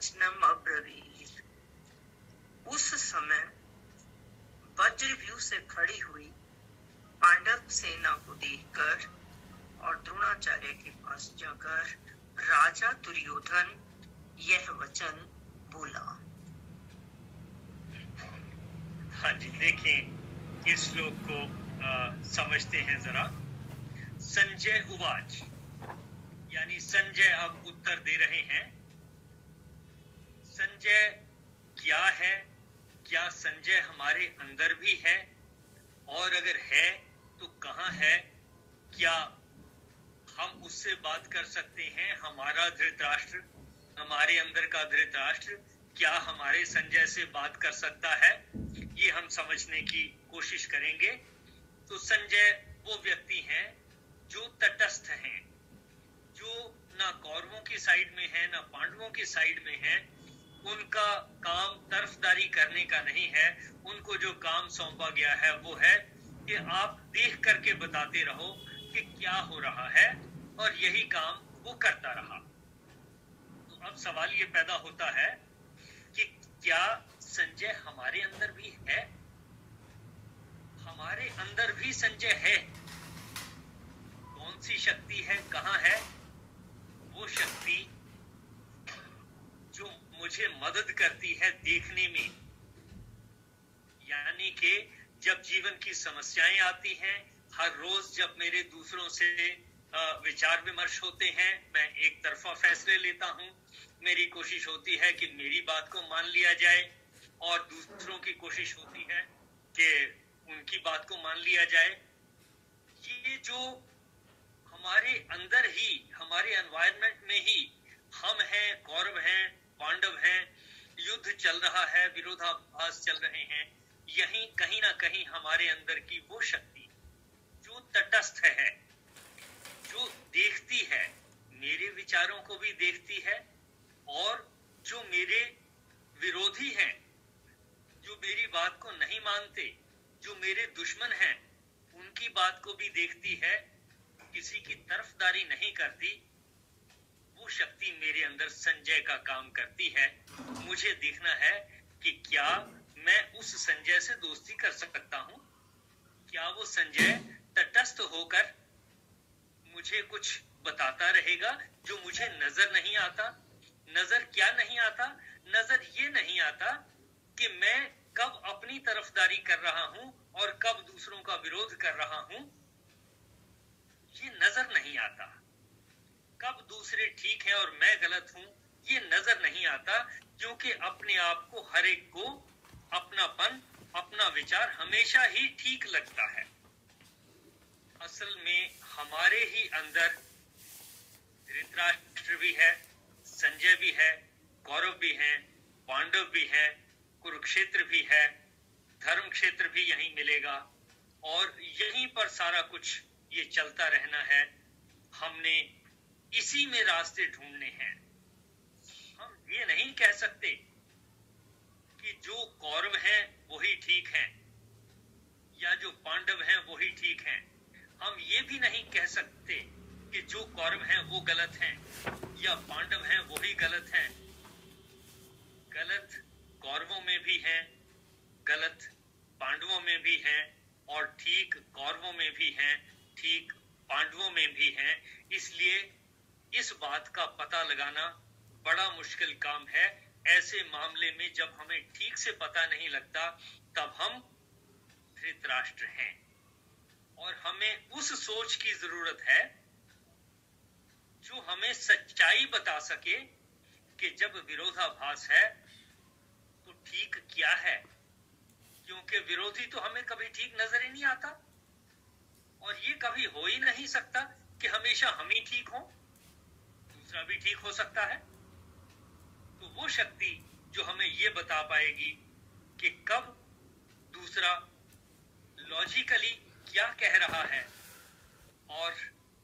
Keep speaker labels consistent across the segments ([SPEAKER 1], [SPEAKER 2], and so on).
[SPEAKER 1] वचनम अब्रवीत। उस समय वज्रव्यूह से खड़ी हुई पांडव सेना को देखकर और द्रोणाचार्य के पास जाकर राजा दुर्योधन यह वचन बोला।
[SPEAKER 2] हाँ जी, देखें इस श्लोक को समझते हैं जरा। संजय उवाच, यानी संजय अब उत्तर दे रहे हैं। संजय क्या है? क्या संजय हमारे अंदर भी है? और अगर है तो कहाँ है? क्या हम उससे बात कर सकते हैं? हमारा धृतराष्ट्र, हमारे अंदर का धृतराष्ट्र क्या हमारे संजय से बात कर सकता है? ये हम समझने की कोशिश करेंगे। तो संजय वो व्यक्ति हैं जो तटस्थ हैं, जो ना कौरवों की साइड में है ना पांडवों की साइड में है। उनका काम तरफदारी करने का नहीं है। उनको जो काम सौंपा गया है वो है कि आप देख करके बताते रहो कि क्या हो रहा है, और यही काम वो करता रहा। तो अब सवाल ये पैदा होता है कि क्या संजय हमारे अंदर भी है? हमारे अंदर भी संजय है। कौन सी शक्ति है, कहाँ है? वो शक्ति जो मुझे मदद करती है देखने में, यानी कि जब जीवन की समस्याएं आती हैं, हर रोज जब मेरे दूसरों से विचार विमर्श होते हैं, मैं एक तरफा फैसले लेता हूं। मेरी कोशिश होती है कि मेरी बात को मान लिया जाए, और दूसरों की कोशिश होती है कि उनकी बात को मान लिया जाए। ये जो हमारे अंदर ही, हमारे एनवायरनमेंट में ही हम हैं, कौरव हैं, पांडव हैं, युद्ध चल रहा है, विरोधाभास चल रहे हैं, यहीं कहीं ना कहीं हमारे अंदर की वो शक्ति जो तटस्थ है, जो देखती है, मेरे विचारों को भी देखती है, और जो मेरे विरोधी हैं, जो मेरी बात को नहीं मानते, जो मेरे दुश्मन हैं, उनकी बात को भी देखती है, किसी की तरफदारी नहीं करती। वो शक्ति मेरे अंदर संजय का काम करती है। मुझे देखना है कि क्या मैं उस संजय से दोस्ती कर सकता हूं? क्या वो संजय तटस्थ होकर मुझे कुछ बताता रहेगा जो मुझे नजर नहीं आता? नजर क्या नहीं आता? नजर ये नहीं आता कि मैं कब अपनी तरफदारी कर रहा हूं और कब दूसरों का विरोध कर रहा हूं। ये नजर नहीं आता। कब दूसरे ठीक हैं और मैं गलत हूं, ये नजर नहीं आता, क्योंकि अपने आप को, हर एक को अपनापन, अपना विचार हमेशा ही ठीक लगता है। असल में हमारे ही अंदर धृतराष्ट्र भी है, संजय भी है, कौरव भी हैं, पांडव भी हैं, कुरुक्षेत्र भी है, धर्म क्षेत्र भी यहीं मिलेगा, और यहीं पर सारा कुछ ये चलता रहना है। हमने इसी में रास्ते ढूंढने हैं। हम ये नहीं कह सकते कि जो कौरव हैं वही ठीक हैं, या जो पांडव हैं वही ठीक हैं। हम ये भी नहीं कह सकते कि जो कौरव हैं वो गलत हैं, या पांडव हैं वही गलत हैं। गलत कौरवों में भी हैं, गलत पांडवों में भी हैं, और ठीक कौरवों में भी हैं, ठीक पांडवों में भी हैं। इसलिए इस बात का पता लगाना बड़ा मुश्किल काम है। ऐसे मामले में जब हमें ठीक से पता नहीं लगता, तब हम धृतराष्ट्र हैं, और हमें उस सोच की जरूरत है जो हमें सच्चाई बता सके कि जब विरोधाभास है तो ठीक क्या है। क्योंकि विरोधी तो हमें कभी ठीक नजर ही नहीं आता, और ये कभी हो ही नहीं सकता कि हमेशा हम ही ठीक हों, दूसरा भी ठीक हो सकता है। तो वो शक्ति जो हमें ये बता पाएगी कि कब दूसरा लॉजिकली क्या कह रहा है, और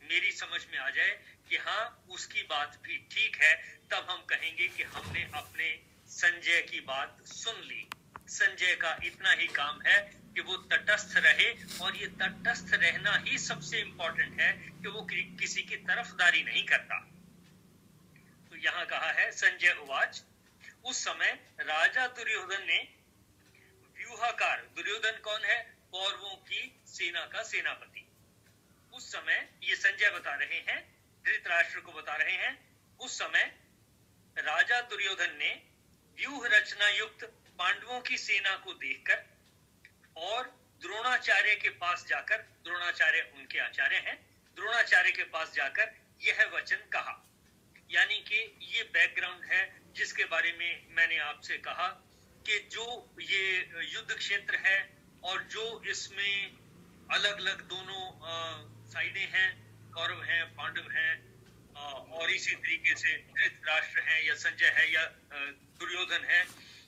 [SPEAKER 2] मेरी समझ में आ जाए कि हाँ उसकी बात भी ठीक है, तब हम कहेंगे कि हमने अपने संजय की बात सुन ली। संजय का इतना ही काम है कि वो तटस्थ रहे, और ये तटस्थ रहना ही सबसे इंपॉर्टेंट है कि वो किसी की तरफदारी नहीं करता। तो यहाँ कहा है संजय उवाच, उस समय राजा दुर्योधन ने व्यूहाकार, दुर्योधन कौन है? कौरवों की सेना का सेनापति। उस समय ये संजय बता रहे हैं, धृतराष्ट्र को बता रहे हैं, उस समय राजा दुर्योधन ने व्यूह रचना युक्त पांडवों की सेना को देखकर और द्रोणाचार्य के पास जाकर, द्रोणाचार्य उनके आचार्य हैं, द्रोणाचार्य के पास जाकर यह वचन कहा। यानी कि ये बैकग्राउंड है जिसके बारे में मैंने आपसे कहा कि जो ये युद्ध क्षेत्र है और जो इसमें अलग अलग दोनों साइडें हैं, कौरव हैं, पांडव हैं, और इसी तरीके से धृतराष्ट्र हैं या संजय है या दुर्योधन है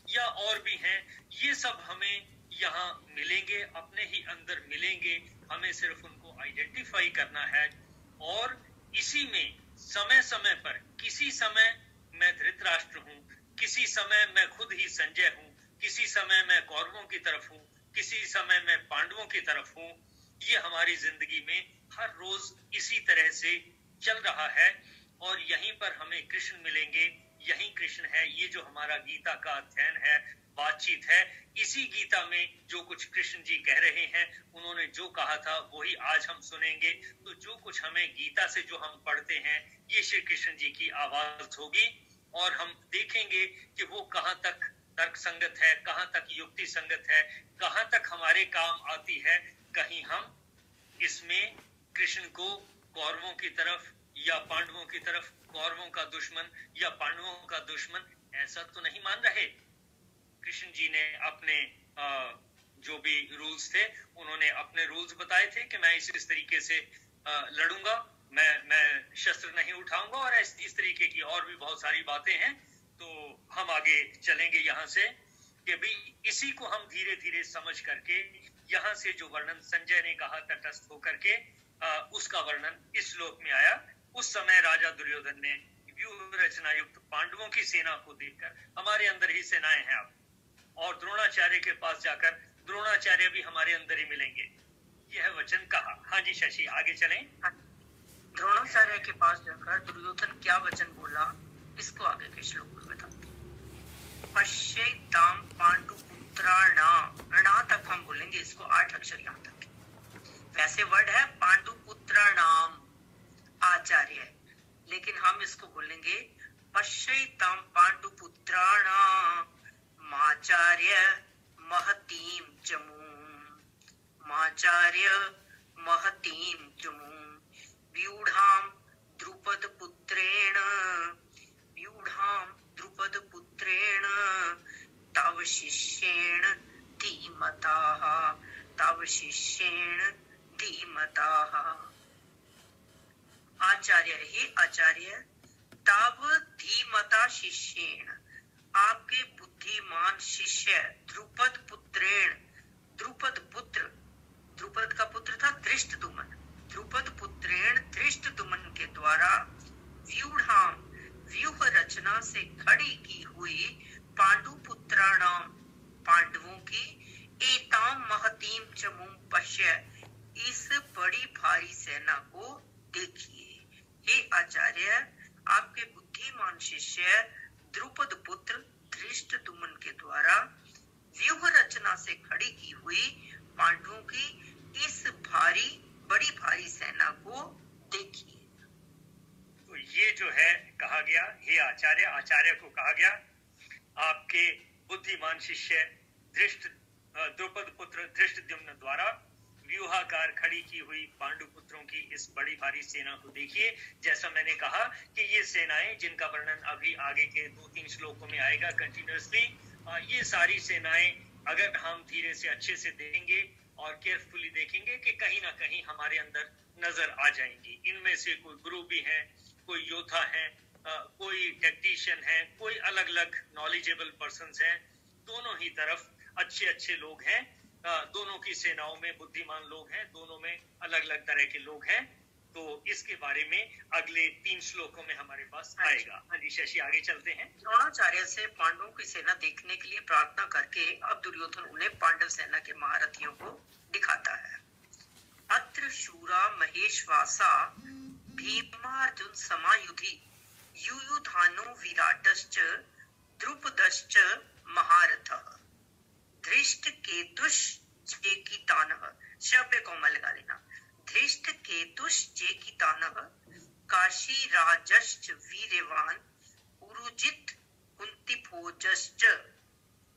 [SPEAKER 2] या और भी हैं, ये सब हमें यहाँ मिलेंगे, अपने ही अंदर मिलेंगे। हमें सिर्फ उनको आइडेंटिफाई करना है और इसी में समय समय पर, किसी समय मैं धृतराष्ट्र हूँ, किसी समय मैं खुद ही संजय हूँ, किसी समय मैं कौरवों की तरफ हूँ, किसी समय मैं पांडवों की तरफ हूँ। ये हमारी जिंदगी में हर रोज इसी तरह से चल रहा है और यहीं पर हमें कृष्ण मिलेंगे। यही कृष्ण है। ये जो हमारा गीता का अध्ययन है, बातचीत है, इसी गीता में जो कुछ कृष्ण जी कह रहे हैं, उन्होंने जो कहा था वही आज हम सुनेंगे। तो जो कुछ हमें गीता से जो हम पढ़ते हैं, ये श्री कृष्ण जी की आवाज होगी और हम देखेंगे कि वो कहाँ तक तर्क संगत है, कहाँ तक युक्ति संगत है, कहाँ तक हमारे काम आती है। कहीं हम इसमें कृष्ण को कौरवों की तरफ या पांडवों की तरफ, कौरवों का दुश्मन या पांडवों का दुश्मन, ऐसा तो नहीं मान रहे। कृष्ण जी ने अपने जो भी रूल्स थे, उन्होंने अपने रूल्स बताए थे कि मैं इस तरीके से लड़ूंगा, मैं शस्त्र नहीं उठाऊंगा और इस तरीके की और भी बहुत सारी बातें हैं। तो हम आगे चलेंगे यहाँ से कि भी इसी को हम धीरे धीरे समझ करके, यहाँ से जो वर्णन संजय ने कहा तटस्थ होकर के, उसका वर्णन इस श्लोक में आया। उस समय राजा दुर्योधन ने व्यूह रचना युक्त पांडवों की सेना को देखकर, हमारे अंदर ही सेनाएं हैं अब, और द्रोणाचार्य के पास जाकर, द्रोणाचार्य भी हमारे अंदर ही मिलेंगे, यह वचन कहा। हाँ जी शशि, आगे चलें।
[SPEAKER 1] द्रोणाचार्य के पास जाकर दुर्योधन क्या वचन बोला, इसको आगे के श्लोक में बताते। पश्येताम पांडुपुत्राणाम, णा तक हम बोलेंगे इसको, 8 अक्षर यहाँ तक। वैसे वर्ड है पांडुपुत्राणाम आचार्य, लेकिन हम इसको बोलेंगे पश्येताम पांडुपुत्राणाम माचार्य महतीम चमूम, माचार्य महतीम चमूम व्यूढ़ाम द्रुपद पुत्रेण, व्यूढ़ाम द्रुपद पुत्रेण तव शिष्येण धीमताः, तव शिष्येण धीमताः। आचार्य, हे आचार्य, तव धीमता शिष्येण, आपके बुद्धिमान शिष्य द्रुपद पुत्रेण, द्रुपद पुत्र, द्रुपद का पुत्र था धृष्टद्युम्न, द्रुपद पुत्रेण धृष्टद्युम्न के द्वारा व्यूढ़ाम, व्यूह रचना से खड़ी की हुई पांडुपुत्राणाम, पांडवों की, एताम महतीम चमूम पश्य, इस बड़ी भारी सेना को देखिए। हे आचार्य, आपके बुद्धिमान शिष्य द्रुपद पुत्र धृष्टद्युम्न के द्वारा व्यूह रचना से खड़ी की हुई पांडवों की इस भारी, बड़ी भारी सेना को देखिए।
[SPEAKER 2] तो ये जो है कहा गया, हे आचार्य, आचार्य को कहा गया, आपके बुद्धिमान शिष्य द्रुपद पुत्र धृष्टद्युम्न द्वारा व्यूहाकार खड़ी की हुई पांडु पुत्रों की इस बड़ी भारी सेना को देखिए। जैसा मैंने कहा कि ये सेनाएं, जिनका वर्णन अभी आगे के 2-3 श्लोकों में आएगा कंटिन्यूअसली, ये सारी सेनाएं अगर हम धीरे से अच्छे से देखेंगे और केयरफुली देखेंगे कि कहीं ना कहीं हमारे अंदर नजर आ जाएंगी। इनमें से कोई गुरु भी हैं, कोई योद्धा हैं, कोई टेक्नीशियन हैं, कोई अलग अलग नॉलेजेबल पर्सन्स हैं, दोनों ही तरफ अच्छे अच्छे लोग हैं, दोनों की सेनाओं में बुद्धिमान लोग हैं, दोनों में अलग अलग तरह के लोग हैं। तो इसके बारे में अगले 3 श्लोकों में हमारे पास आएगा। हाँ जी शशि, आगे चलते हैं।
[SPEAKER 1] द्रोणाचार्य से पांडवों की सेना देखने के लिए प्रार्थना करके अब दुर्योधन उन्हें पांडव सेना के महारथियों को दिखाता है। अत्र शूरा महेशवासा भीमार्जुन समायुधि युयुधानो विराटश्च द्रुपदश्च महारथः धृष्टकेतुश्चेकितानः। श पे कोमा लगा लेना। धृष्टकेतुश्चेकितानः काशीराजश्च वीर्यवान् पुरुजित कुन्तिभोजश्च।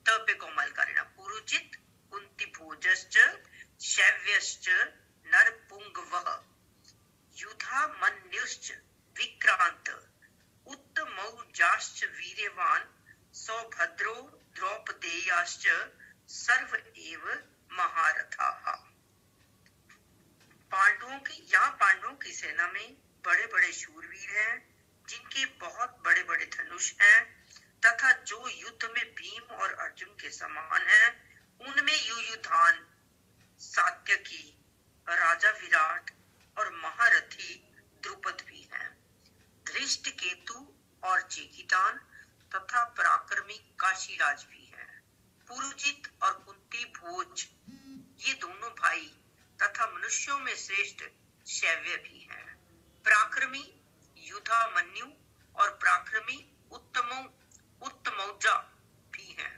[SPEAKER 1] त पे कोमा लगा लेना। पुरुजित कुन्तिभोजश्च शैव्यश्च नरपुंगवः युधामन्युश्च विक्रांत उत्तमौजाश्च वीर्यवान् सौभद्रो द्रौपदेयाश्च सर्व एव महारथाः। पांडवों की सेना में बड़े बड़े शूरवीर हैं, जिनके बहुत बड़े बड़े धनुष हैं, तथा जो युद्ध में भीम और अर्जुन के समान हैं। उनमें युयुधान, सात्यकी, राजा विराट और महारथी द्रुपद भी हैं। धृष्टकेतु और चेकितान तथा पराक्रमी काशीराज भी हैं। पुरुजित और कुंती भोज ये दोनों भाई तथा मनुष्यों में श्रेष्ठ शैव्य भी हैं। पराक्रमी युधामन्यु और पराक्रमी उत्तमौजा भी हैं।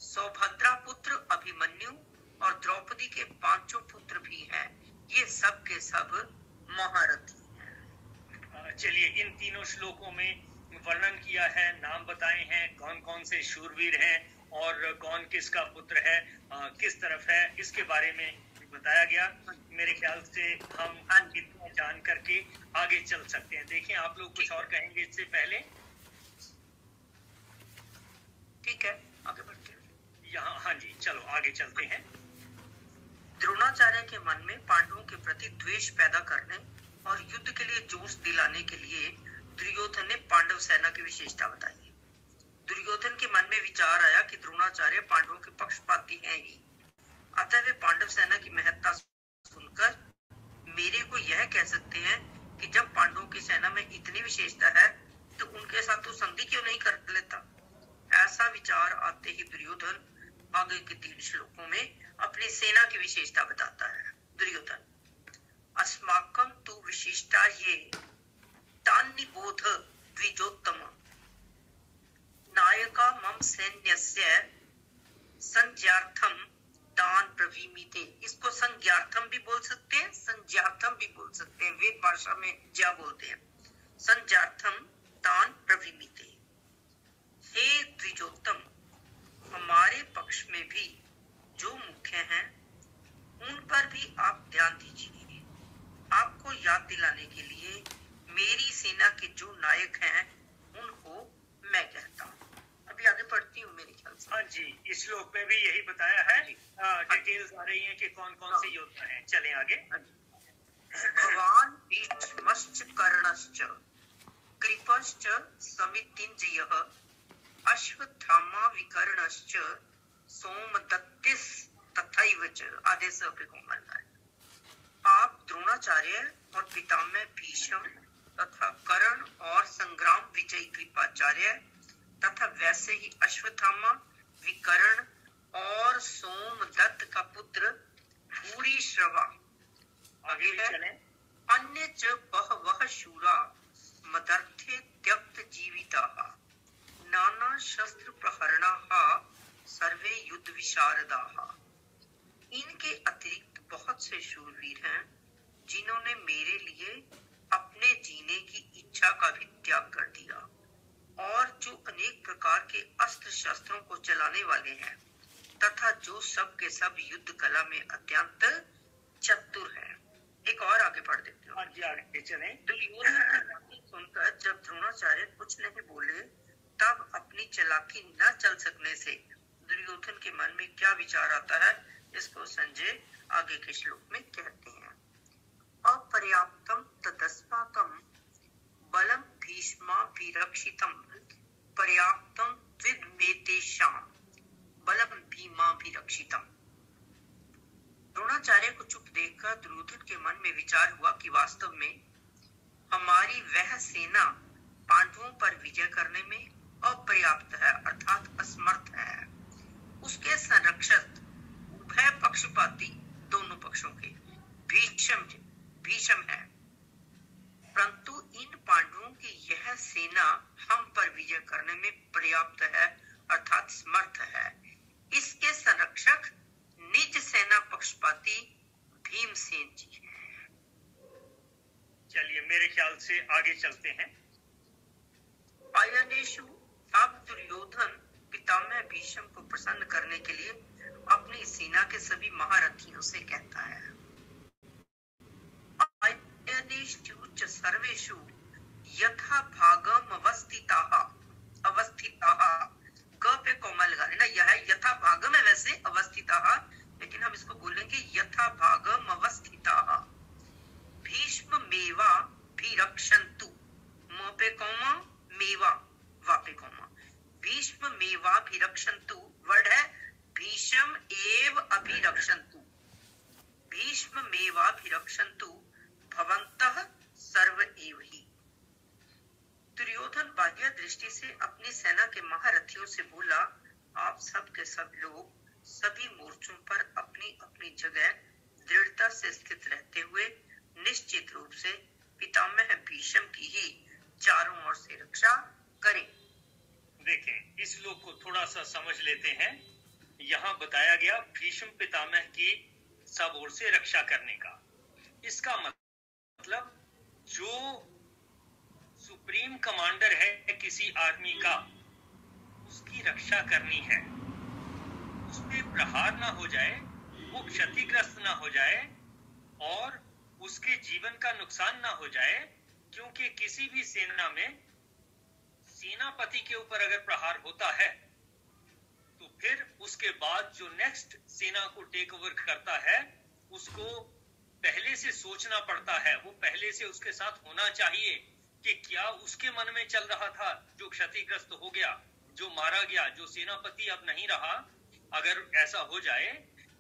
[SPEAKER 1] सौभद्रा पुत्र अभिमन्यु और द्रौपदी के 5 पुत्र भी हैं। ये सब के सब महारथी हैं।
[SPEAKER 2] चलिए, इन तीनों श्लोकों में वर्णन किया है, नाम बताए हैं, कौन कौन से शूरवीर हैं और कौन किसका पुत्र है, किस तरफ है, इसके बारे में बताया गया। मेरे ख्याल से हम इतना जान करके आगे चल सकते हैं। देखिए, आप लोग कुछ और कहेंगे इससे पहले?
[SPEAKER 1] ठीक है, आगे बढ़ते हैं।
[SPEAKER 2] यहाँ हाँ जी, चलो आगे चलते हैं।
[SPEAKER 1] द्रोणाचार्य के मन में पांडवों के प्रति द्वेष पैदा करने और युद्ध के लिए जोश दिलाने के लिए दुर्योधन ने पांडव सेना की विशेषता बताई। दुर्योधन के मन में विचार आया कि द्रोणाचार्य पांडवों के पक्षपाती हैं ही, अतः वे पांडव सेना की महत्ता सुनकर मेरे को यह कह सकते हैं कि जब पांडवों की सेना में इतनी विशेषता है तो उनके साथ तो संधि क्यों नहीं कर लेता। ऐसा विचार आते ही दुर्योधन आगे के 3 श्लोकों में अपनी सेना की विशेषता बताता है। दुर्योधन, अस्माकं तु विशिष्टा ये तान्निबोध द्विजोत्तम नायका मम सैन्यस्य संज्ञार्थम तान प्रवीमिते। इसको संज्ञार्थम भी बोल सकते हैं, संज्ञार्थम भी बोल सकते हैं, वेद भाषा में ज्या बोलते हैं। संज्ञार्थम तान प्रवीमिते। हे द्विजोत्तम, हमारे पक्ष में भी जो मुख्य हैं उन पर भी आप ध्यान दीजिए। आपको याद दिलाने के लिए मेरी सेना के जो नायक हैं उनको मैं कहता हूँ। अभी आगे पढ़ती हूँ मेरे ख्याल से।
[SPEAKER 2] हाँ जी, इस श्लोक में भी यही बताया है। डिटेल्स आ रही हैं कि कौन कौन से योद्धा हैं। चलें आगे।
[SPEAKER 1] भवान भीष्मश्च कर्णश्च कृपश्च समितिञ्जयः अश्वत्थामा विकर्णश्च सोमदत्तिस तथैव च। आदेश पे कोमल है। आप द्रोणाचार्य और पितामह भीष्म तथा कर्ण और संग्राम विजयी कृपाचार्य तथा वैसे ही अश्वत्थामा, विकर्ण और सोमदत्त का पुत्र भूरिश्रवा। आगे है, अन्य च बहवः शूरा मदर्थे त्यक्त जीविताः नाना शस्त्र प्रहरणाः सर्वे युद्ध विशारदाः। इनके अतिरिक्त बहुत से शूरवीर हैं जिन्होंने मेरे लिए अपने जीने की इच्छा का भी त्याग कर दिया और जो अनेक प्रकार के अस्त्र शस्त्रों को चलाने वाले हैं तथा जो सब के सब युद्ध कला में अत्यंत चतुर हैं। एक और आगे पढ़ देते हो।
[SPEAKER 2] आगे चलें।
[SPEAKER 1] दुर्योधन की बातें सुनकर जब द्रोणाचार्य कुछ नहीं बोले तब अपनी चालाकी न चल सकने से दुर्योधन के मन में क्या विचार आता है, इसको संजय आगे के श्लोक में कहते हैं। अपर्याप्तम तदस्माकं बलम भीष्माभिरक्षितम पर्याप्तम त्विद्मेतेषां बलम भीमाभिरक्षितम। द्रोणाचार्य को चुप देखकर दुर्योधन के मन में विचार हुआ कि वास्तव में हमारी वह सेना पांडवों पर विजय करने में अपर्याप्त है, अर्थात असमर्थ है। उसके संरक्षक उभय पक्षपाती, दोनों पक्षों के भीष्म है, परंतु इन पांडवों की यह सेना हम पर विजय करने में पर्याप्त है
[SPEAKER 2] ख्याल से आगे चलते हैं।
[SPEAKER 1] आयनेषु, अब दुर्योधन पितामह भीष्म को प्रसन्न करने के लिए अपनी सेना के सभी महारथियों से कहता है, आयनेषु च सर्वेषु यथा भागम अवस्थिताः, ग पे कोमल लगा लेना, यह यथा भागम है वैसे अवस्थिताः, लेकिन हम इसको बोलेंगे यथा भागम अवस्थिताः, भीष्म मेवा भिरक्षन्तु, म पे कोमा मेवा वा पे कोमा, भीष्म मेवा भिरक्षन्तु, वर्ड है भीष्म एव अभिरक्षन्तु, भीष्म मेवा भिरक्षन्तु भवन्तः सर्व एव ही। दुर्योधन बाह्य दृष्टि से अपनी सेना के महारथियों से बोला, आप सब के सब लोग सभी मोर्चों पर अपनी अपनी जगह दृढ़ता से स्थित रहते हुए निश्चित रूप से पितामह भीष्म की ही चारों ओर से रक्षा करें।
[SPEAKER 2] देखें, इस श्लोक को थोड़ा सा समझ लेते हैं। यहाँ बताया गया भीष्म पितामह की सब ओर से रक्षा करने का। इसका मतलब जो सुप्रीम कमांडर है किसी आर्मी का, उसकी रक्षा करनी है, उस पे प्रहार ना हो जाए, वो क्षतिग्रस्त ना हो जाए और उसके जीवन का नुकसान ना हो जाए। क्योंकि किसी भी सेना में सेनापति के ऊपर अगर प्रहार होता है तो फिर उसके बाद जो नेक्स्ट सेना को टेक ओवर करता है उसको पहले से सोचना पड़ता है। वो पहले से उसके साथ होना चाहिए कि क्या उसके मन में चल रहा था, जो क्षतिग्रस्त हो गया, जो मारा गया, जो सेनापति अब नहीं रहा, अगर ऐसा हो जाए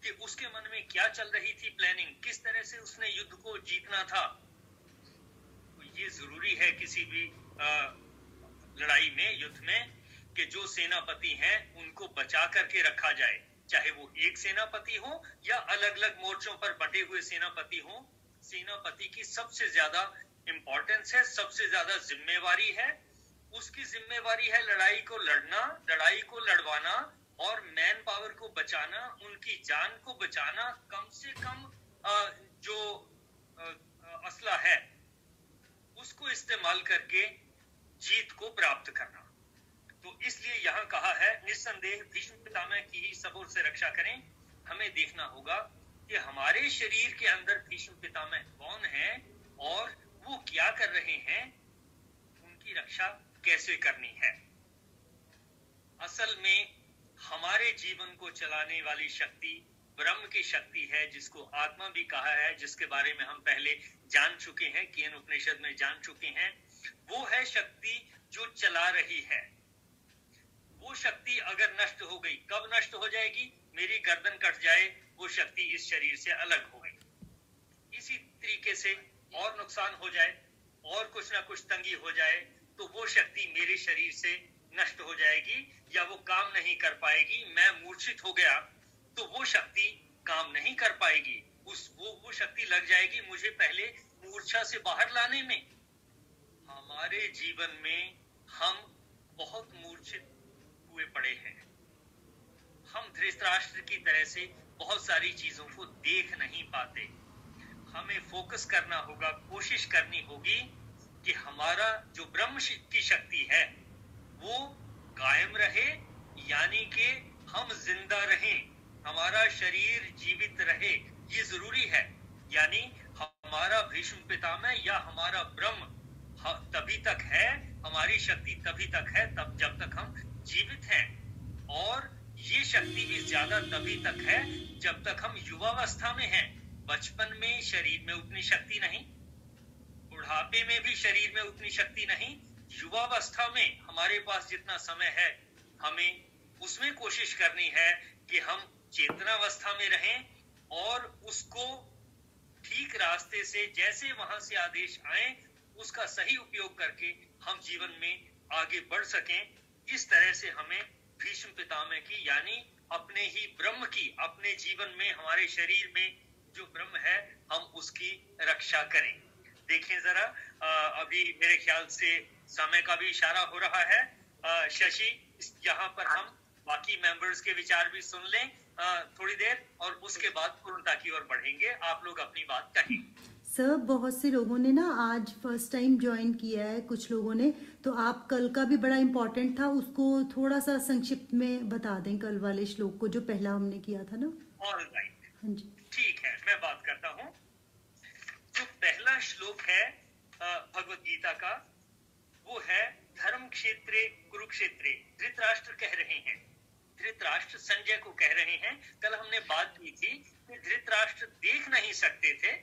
[SPEAKER 2] कि उसके मन में क्या चल रही थी प्लानिंग, किस तरह से उसने युद्ध को जीतना था। तो ये जरूरी है किसी भी लड़ाई में, युद्ध में, कि जो सेनापति हैं उनको बचा करके रखा जाए, चाहे वो एक सेनापति हो या अलग अलग मोर्चों पर बंटे हुए सेनापति हो। सेनापति की सबसे ज्यादा इंपॉर्टेंस है, सबसे ज्यादा जिम्मेवारी है। उसकी जिम्मेवारी है लड़ाई को लड़ना, लड़ाई को लड़वाना और मैन पावर को बचाना, उनकी जान को बचाना, कम से कम जो असला है उसको इस्तेमाल करके जीत को प्राप्त करना। तो इसलिए यहाँ कहा है निस्संदेह भीष्म पितामह की ही सब ओर से रक्षा करें। हमें देखना होगा कि हमारे शरीर के अंदर भीष्म पितामह कौन है और वो क्या कर रहे हैं, उनकी रक्षा कैसे करनी है। असल में हमारे जीवन को चलाने वाली शक्ति ब्रह्म की शक्ति है, जिसको आत्मा भी कहा है, जिसके बारे में हम पहले जान चुके हैं, केन उपनिषद में जान चुके हैं। वो है शक्ति जो चला रही है। वो शक्ति अगर नष्ट हो गई, कब नष्ट हो जाएगी? मेरी गर्दन कट जाए, वो शक्ति इस शरीर से अलग हो गई। इसी तरीके से और नुकसान हो जाए और कुछ ना कुछ तंगी हो जाए तो वो शक्ति मेरे शरीर से नष्ट हो जाएगी या वो काम नहीं कर पाएगी। मैं मूर्छित हो गया तो वो शक्ति काम नहीं कर पाएगी, वो शक्ति लग जाएगी मुझे पहले मूर्छा से बाहर लाने में। हमारे जीवन में हम बहुत मूर्छित हुए पड़े हैं। हम धृतराष्ट्र की तरह से बहुत सारी चीजों को देख नहीं पाते। हमें फोकस करना होगा, कोशिश करनी होगी कि हमारा जो ब्रह्म की शक्ति है वो कायम रहे, यानी कि हम जिंदा रहें, हमारा शरीर जीवित रहे, ये जरूरी है। यानी हमारा भीष्म पितामह या हमारा ब्रह्म तभी तक है, हमारी शक्ति तभी तक है तब जब तक हम जीवित हैं। और ये शक्ति भी ज्यादा तभी तक है जब तक हम युवावस्था में हैं। बचपन में शरीर में उतनी शक्ति नहीं, बुढ़ापे में भी शरीर में उतनी शक्ति नहीं। युवावस्था में हमारे पास जितना समय है हमें उसमें कोशिश करनी है कि हम चेतनावस्था में रहें और उसको ठीक रास्ते से, जैसे वहां से आदेश आए, उसका सही उपयोग करके हम जीवन में आगे बढ़ सकें। इस तरह से हमें भीष्म पितामह की यानी अपने ही ब्रह्म की, अपने जीवन में हमारे शरीर में जो ब्रह्म है हम उसकी रक्षा करें। देखें जरा, अभी मेरे ख्याल से समय का भी इशारा हो रहा है। शशि, यहाँ पर हम बाकी मेंबर्स के विचार भी सुन लें थोड़ी देर और उसके बाद पूर्णता की ओर बढ़ेंगे। आप लोग अपनी बात कहें।
[SPEAKER 3] सर बहुत से लोगों ने ना आज फर्स्ट टाइम ज्वाइन किया है, कुछ लोगों ने, तो आप कल का भी बड़ा इम्पोर्टेंट था, उसको थोड़ा सा संक्षिप्त में बता दें, कल वाले श्लोक को जो पहला हमने किया था ना।
[SPEAKER 2] ऑल राइट,
[SPEAKER 3] हाँ जी,
[SPEAKER 2] ठीक है, मैं बात करता हूँ। जो पहला श्लोक है भगवत गीता का, वो है धर्म क्षेत्रे कुरुक्षेत्रे। धृतराष्ट्र कह रहे हैं, धृतराष्ट्र संजय को कह रहे हैं। कल हमने बात की थी कि धृतराष्ट्र देख नहीं सकते थे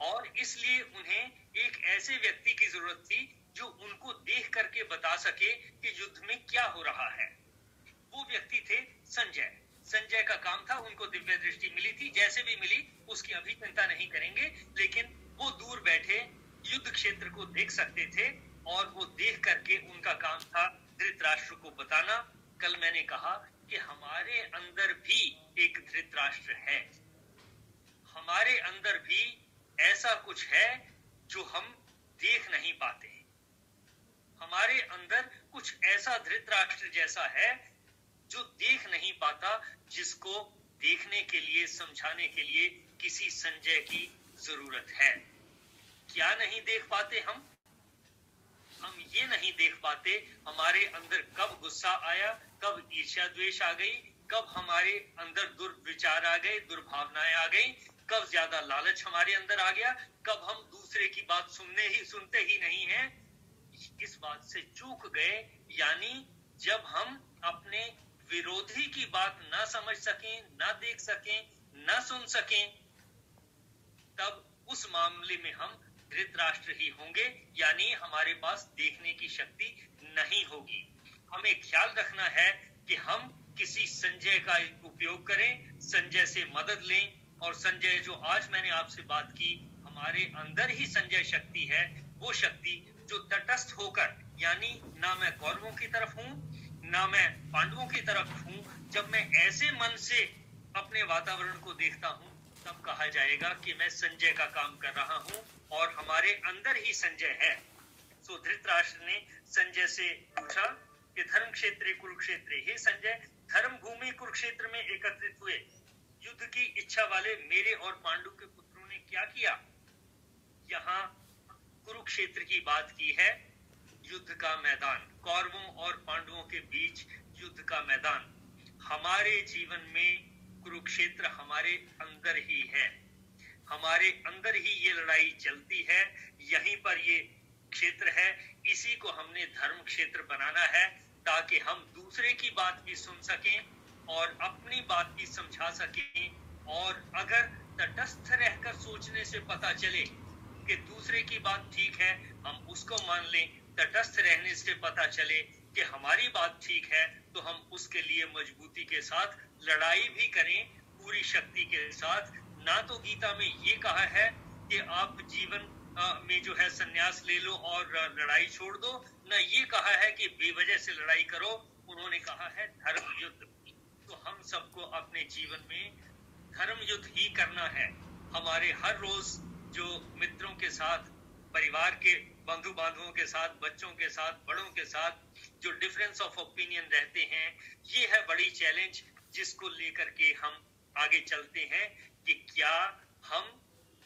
[SPEAKER 2] और इसलिए उन्हें एक ऐसे व्यक्ति की जरूरत थी जो उनको देख करके बता सके कि युद्ध में क्या हो रहा है। वो व्यक्ति थे संजय। संजय का काम था, उनको दिव्य दृष्टि मिली थी, जैसे भी मिली उसकी अभी चिंता नहीं करेंगे, लेकिन वो दूर बैठे युद्ध क्षेत्र को देख सकते थे और वो देख करके उनका काम था धृतराष्ट्र को बताना। कल मैंने कहा कि हमारे अंदर भी एक धृतराष्ट्र है, हमारे अंदर भी ऐसा कुछ है जो हम देख नहीं पाते। हमारे अंदर कुछ ऐसा धृतराष्ट्र जैसा है जो देख नहीं पाता, जिसको देखने के लिए, समझाने के लिए किसी संजय की जरूरत है। क्या नहीं देख पाते हम ये नहीं देख पाते हमारे अंदर कब गुस्सा आया, कब ईर्ष्या द्वेष आ गई, कब हमारे अंदर दुर्विचार आ गए, दुर्भावनाएं आ गई, कब ज्यादा लालच हमारे अंदर आ गया, कब हम दूसरे की बात सुनते ही नहीं हैं। इस बात से चूक गए, यानी जब हम अपने विरोधी की बात ना समझ सकें, ना देख सकें, ना सुन सकें, तब उस मामले में हम धृतराष्ट्र ही होंगे, यानी हमारे पास देखने की शक्ति नहीं होगी। हमें ख्याल रखना है कि हम किसी संजय का उपयोग करें, संजय से मदद लें। और संजय जो आज मैंने आपसे बात की, हमारे अंदर ही संजय शक्ति है, वो शक्ति जो तटस्थ होकर, यानी ना मैं कौरवों की तरफ हूं ना मैं पांडवों की तरफ हूं, जब मैं ऐसे मन से अपने वातावरण को देखता हूं, तब कहा जाएगा कि मैं संजय का काम कर रहा हूं और हमारे अंदर ही संजय है। सो धृतराष्ट्र ने संजय से पूछा कि धर्म क्षेत्रे कुरुक्षेत्रे, हे संजय, धर्म भूमि कुरुक्षेत्र में एकत्रित हुए युद्ध की इच्छा वाले मेरे और पांडु के पुत्रों ने क्या किया। यहाँ कुरुक्षेत्र की बात की है, युद्ध का मैदान, कौरवों और पांडवों के बीच युद्ध का मैदान। हमारे जीवन में कुरुक्षेत्र हमारे अंदर ही है, हमारे अंदर ही ये लड़ाई चलती है, यहीं पर ये क्षेत्र है। इसी को हमने धर्म क्षेत्र बनाना है, ताकि हम दूसरे की बात भी सुन सकें और अपनी बात भी समझा सकें। और अगर तटस्थ रहकर सोचने से पता चले कि दूसरे की बात ठीक है, हम उसको मान लें। तटस्थ रहने से पता चले कि हमारी बात ठीक है, तो हम उसके लिए मजबूती के साथ लड़ाई भी करें, पूरी शक्ति के साथ। ना तो गीता में ये कहा है कि आप जीवन में जो है संन्यास ले लो और लड़ाई छोड़ दो, ना ये कहा है कि बेवजह से लड़ाई करो। उन्होंने कहा है धर्म युद्ध। तो हम सबको अपने जीवन में धर्म युद्ध ही करना है। हमारे हर रोज जो मित्रों के साथ, परिवार के बंधु बांधवों के साथ, बच्चों के साथ, बड़ों के साथ जो डिफरेंस ऑफ ओपिनियन रहते हैं, ये है बड़ी चैलेंज जिसको लेकर के हम आगे चलते हैं कि क्या हम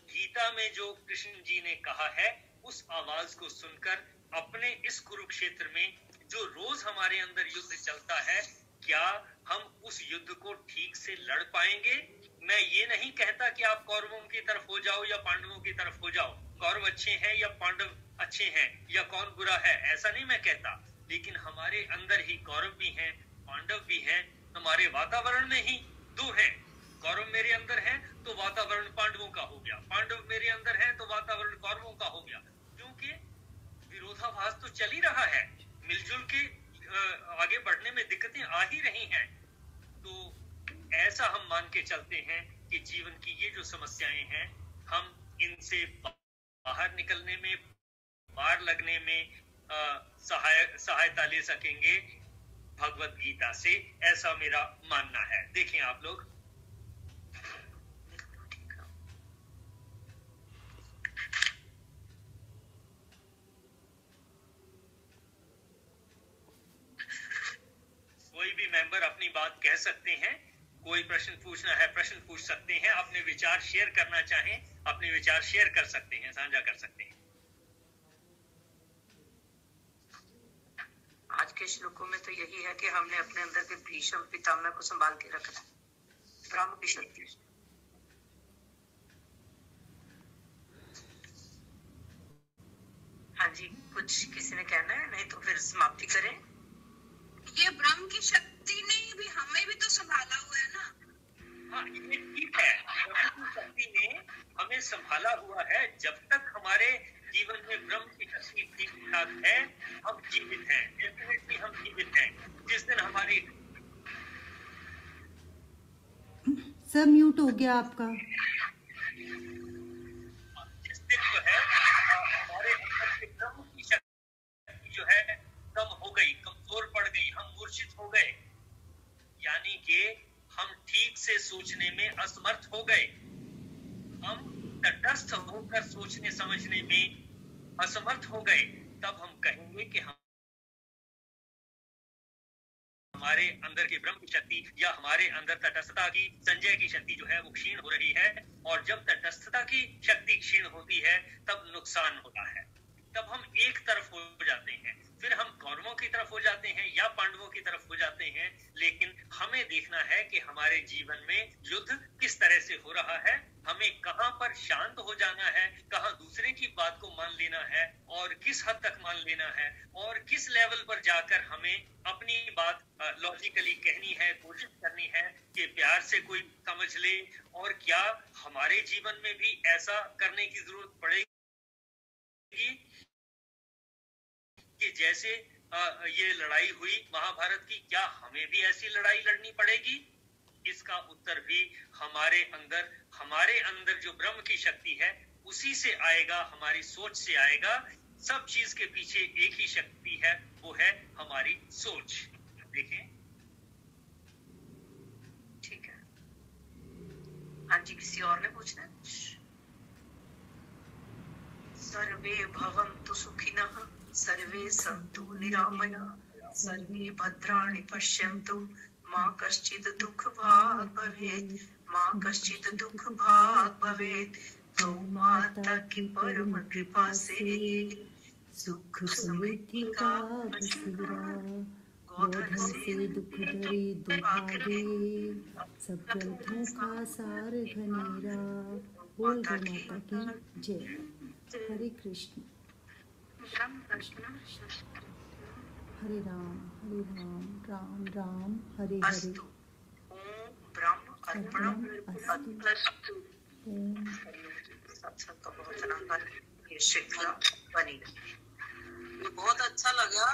[SPEAKER 2] गीता में जो कृष्ण जी ने कहा है उस आवाज को सुनकर अपने इस कुरुक्षेत्र में जो रोज हमारे अंदर युद्ध चलता है, क्या हम उस युद्ध को ठीक से लड़ पाएंगे। मैं ये नहीं कहता कि आप कौरवों की तरफ हो जाओ या पांडवों की तरफ हो जाओ, कौरव अच्छे हैं या पांडव अच्छे हैं या कौन बुरा है, ऐसा नहीं मैं कहता। लेकिन हमारे अंदर ही कौरव भी हैं, पांडव भी हैं। हमारे वातावरण में ही दो हैं। कौरव मेरे अंदर हैं तो वातावरण पांडवों का हो गया, पांडव मेरे अंदर हैं तो वातावरण कौरवों का हो गया। क्योंकि विरोधाभास तो चल ही रहा है, मिलजुल के आगे बढ़ने में दिक्कतें आ ही रही हैं। तो ऐसा हम मान के चलते हैं कि जीवन की ये जो समस्याएं हैं, हम इनसे बाहर निकलने में, पार लगने में सहायता ले सकेंगे भगवत गीता से, ऐसा मेरा मानना है। देखें आप लोग, कोई भी मेंबर अपनी बात कह सकते हैं, कोई प्रश्न पूछना है प्रश्न पूछ सकते हैं, अपने विचार शेयर करना चाहें अपने विचार शेयर कर सकते हैं, साझा कर सकते हैं।
[SPEAKER 1] आज के श्लोकों में तो यही है कि हमने अपने अंदर के भीष्म पितामह को संभाल के रखना है, ब्रह्म की शक्ति। हाँ जी, कुछ किसी ने कहना है? नहीं तो फिर समाप्ति करें।
[SPEAKER 4] ये ब्रह्म की शक्ति ने भी हमें भी तो संभाला हुआ है ना।
[SPEAKER 2] हाँ, ये ठीक है, ब्रह्म की शक्ति ने हमें संभाला हुआ है। जब तक हमारे जीवन में ब्रह्म की शक्ति ठीक ठाक है, हम जीवित हैं, डेफिनेटली हम जीवित हैं। जिस दिन हमारी
[SPEAKER 3] सब म्यूट हो गया आपका।
[SPEAKER 2] जिस दिन जो है हमारे अंदर के ब्रह्म की शक्ति जो है कम हो गई, कमजोर पड़ गई, हम मूर्छित हो गए, यानी कि हम ठीक से सोचने में असमर्थ हो गए, हम तटस्थ होकर सोचने समझने में असमर्थ हो गए, तब हम कहेंगे कि हमारे अंदर की ब्रह्म की शक्ति या हमारे अंदर तटस्थता की, संजय की शक्ति जो है वो क्षीण हो रही है। और जब तटस्थता की शक्ति क्षीण होती है तब नुकसान होता है, तब हम एक तरफ हो जाते हैं, फिर हम कौरवों की तरफ हो जाते हैं या पांडवों की तरफ हो जाते हैं। लेकिन हमें देखना है कि हमारे जीवन में युद्ध किस तरह से हो रहा है, हमें कहां पर शांत हो जाना है, कहां दूसरे की बात को मान लेना है और किस हद तक मान लेना है, और किस लेवल पर जाकर हमें अपनी बात लॉजिकली कहनी है, कोशिश करनी है कि प्यार से कोई समझ ले। और क्या हमारे जीवन में भी ऐसा करने की जरूरत पड़ेगी कि जैसे ये लड़ाई हुई महाभारत की, क्या हमें भी ऐसी लड़ाई लड़नी पड़ेगी? इसका उत्तर भी हमारे अंदर जो ब्रह्म की शक्ति है उसी से आएगा, हमारी सोच से आएगा। सब चीज के पीछे एक ही शक्ति है, वो है हमारी सोच। देखें,
[SPEAKER 1] ठीक है। हाँ जी, किसी और ने पूछना है? सर्वे भवन्तु सुखिनः, सर्वे सन्तु निरामयाः, सर्वे भद्राणि पश्यन्तु, मा कश्चित् दुःखभाग् भवेत्, मा कश्चित् दुःखभाग् भवेत्। गौ माता की परम कृपा से सुख समृद्धि का बसेरा,
[SPEAKER 3] गोधन से दुख दरी दुभागे, सब ग्रंथों का सार घनेरा। बोल गौ माता की जय। हरे कृष्ण हरे राम राम राम हरे हरे।
[SPEAKER 1] ओम ब्रह्म अर्पणम अस्तु।
[SPEAKER 3] ओम
[SPEAKER 1] सत्संग का बहुत आनंद, ये श्रृंखला बनी रहे।
[SPEAKER 4] बहुत अच्छा लगा,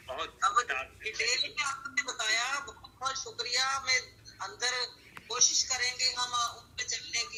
[SPEAKER 2] बहुत
[SPEAKER 4] अब डिटेल में आपने बताया, बहुत बहुत शुक्रिया। मैं अंदर कोशिश करेंगे हम उन पे चलने की।